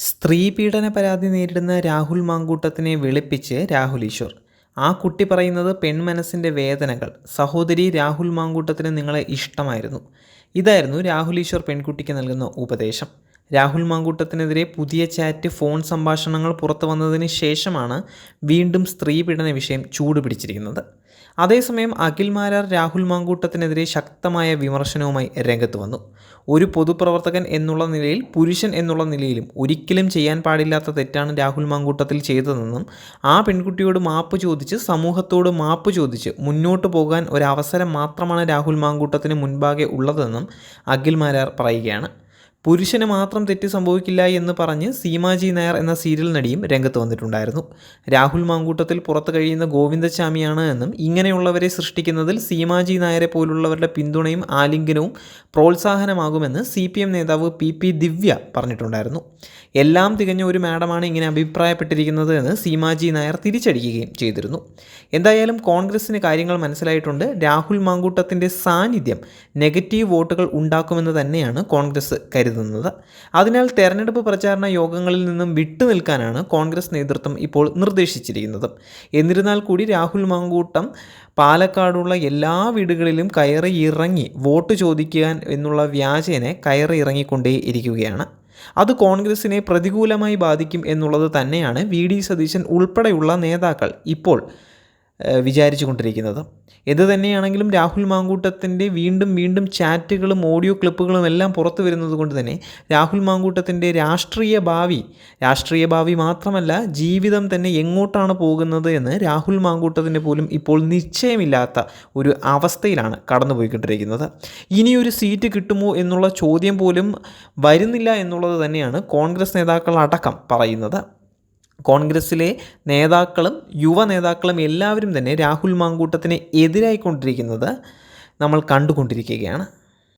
സ്ത്രീ പീഡന പരാതി നേരിടുന്ന രാഹുൽ മാങ്കൂട്ടത്തിനെ വെളുപ്പിച്ച് രാഹുൽ ഈശ്വർ. ആ കുട്ടി പറയുന്നത് പെൺമനസ്സിൻ്റെ വേദനകൾ. സഹോദരി രാഹുൽ മാങ്കൂട്ടത്തിന് നിങ്ങളെ ഇഷ്ടമായിരുന്നു. ഇതായിരുന്നു രാഹുൽ ഈശ്വർ പെൺകുട്ടിക്ക് നൽകുന്ന ഉപദേശം. രാഹുൽ മാങ്കൂട്ടത്തിനെതിരെ പുതിയ ചാറ്റ്, ഫോൺ സംഭാഷണങ്ങൾ പുറത്തു വന്നതിന് ശേഷമാണ് വീണ്ടും സ്ത്രീ പീഡന വിഷയം ചൂടുപിടിച്ചിരിക്കുന്നത്. അതേസമയം അഖിൽ മാരാർ രാഹുൽ മാങ്കൂട്ടത്തിനെതിരെ ശക്തമായ വിമർശനവുമായി രംഗത്ത് വന്നു. ഒരു പൊതുപ്രവർത്തകൻ എന്നുള്ള നിലയിൽ, പുരുഷൻ എന്നുള്ള നിലയിലും ഒരിക്കലും ചെയ്യാൻ പാടില്ലാത്ത തെറ്റാണ് രാഹുൽ മാങ്കൂട്ടത്തിൽ ചെയ്തതെന്നും ആ പെൺകുട്ടിയോട് മാപ്പ് ചോദിച്ച്, സമൂഹത്തോട് മാപ്പ് ചോദിച്ച് മുന്നോട്ട് പോകാൻ ഒരവസരം മാത്രമാണ് രാഹുൽ മാങ്കൂട്ടത്തിന് മുൻപാകെ ഉള്ളതെന്നും അഖിൽ മാരാർ പറയുകയാണ്. പുരുഷന് മാത്രം തെറ്റ് സംഭവിക്കില്ല എന്ന് പറഞ്ഞ് സീമാജി നായർ എന്ന സീരിയൽ നടിയും രംഗത്ത് വന്നിട്ടുണ്ടായിരുന്നു. രാഹുൽ മാങ്കൂട്ടത്തിൽ പുറത്ത് കഴിയുന്ന ഗോവിന്ദച്ചാമിയാണ് എന്നും ഇങ്ങനെയുള്ളവരെ സൃഷ്ടിക്കുന്നതിൽ സീമാജി നായരെ പോലുള്ളവരുടെ പിന്തുണയും ആലിംഗനവും പ്രോത്സാഹനമാകുമെന്ന് CPM നേതാവ് PP ദിവ്യ പറഞ്ഞിട്ടുണ്ടായിരുന്നു. എല്ലാം തികഞ്ഞ ഒരു മാഡമാണ് ഇങ്ങനെ അഭിപ്രായപ്പെട്ടിരിക്കുന്നത് എന്ന് സീമാജി നായർ തിരിച്ചടിക്കുകയും ചെയ്തിരുന്നു. എന്തായാലും കോൺഗ്രസിന് കാര്യങ്ങൾ മനസ്സിലായിട്ടുണ്ട്. രാഹുൽ മാങ്കൂട്ടത്തിൻ്റെ സാന്നിധ്യം നെഗറ്റീവ് വോട്ടുകൾ ഉണ്ടാക്കുമെന്ന് തന്നെയാണ് കോൺഗ്രസ് കരുതുന്നത്. അതിനാൽ തെരഞ്ഞെടുപ്പ് പ്രചാരണ യോഗങ്ങളിൽ നിന്നും വിട്ടുനിൽക്കാനാണ് കോൺഗ്രസ് നേതൃത്വം ഇപ്പോൾ നിർദ്ദേശിച്ചിരിക്കുന്നത്. എന്നിരുന്നാൽ കൂടി രാഹുൽ മാങ്കൂട്ടം പാലക്കാടുള്ള എല്ലാ വീടുകളിലും കയറി ഇറങ്ങി വോട്ട് ചോദിക്കാൻ എന്നുള്ള വ്യാജേന കയറി ഇറങ്ങിക്കൊണ്ടേ ഇരിക്കുകയാണ്. അത് കോൺഗ്രസിനെ പ്രതികൂലമായി ബാധിക്കും എന്നുള്ളത് തന്നെയാണ് VD സതീശൻ ഉൾപ്പെടെയുള്ള നേതാക്കൾ ഇപ്പോൾ വിചാരിച്ചു കൊണ്ടിരിക്കുന്നത്. എന്തു തന്നെയാണെങ്കിലും രാഹുൽ മാങ്കൂട്ടത്തിൻ്റെ വീണ്ടും ചാറ്റുകളും ഓഡിയോ ക്ലിപ്പുകളും എല്ലാം പുറത്തു വരുന്നത് കൊണ്ട് തന്നെ രാഹുൽ മാങ്കൂട്ടത്തിൻ്റെ രാഷ്ട്രീയ ഭാവി മാത്രമല്ല, ജീവിതം തന്നെ എങ്ങോട്ടാണ് പോകുന്നത് എന്ന് രാഹുൽ മാങ്കൂട്ടത്തിന് പോലും ഇപ്പോൾ നിശ്ചയമില്ലാത്ത ഒരു അവസ്ഥയിലാണ് കടന്നുപോയിക്കൊണ്ടിരിക്കുന്നത്. ഇനിയൊരു സീറ്റ് കിട്ടുമോ എന്നുള്ള ചോദ്യം പോലും വരുന്നില്ല എന്നുള്ളത് തന്നെയാണ് കോൺഗ്രസ് നേതാക്കൾ അടക്കം പറയുന്നത്. കോൺഗ്രസ്സിലെ നേതാക്കളും യുവ നേതാക്കളും എല്ലാവരും തന്നെ രാഹുൽ മാങ്കൂട്ടത്തിന് എതിരായിക്കൊണ്ടിരിക്കുന്നത് നമ്മൾ കണ്ടുകൊണ്ടിരിക്കുകയാണ്.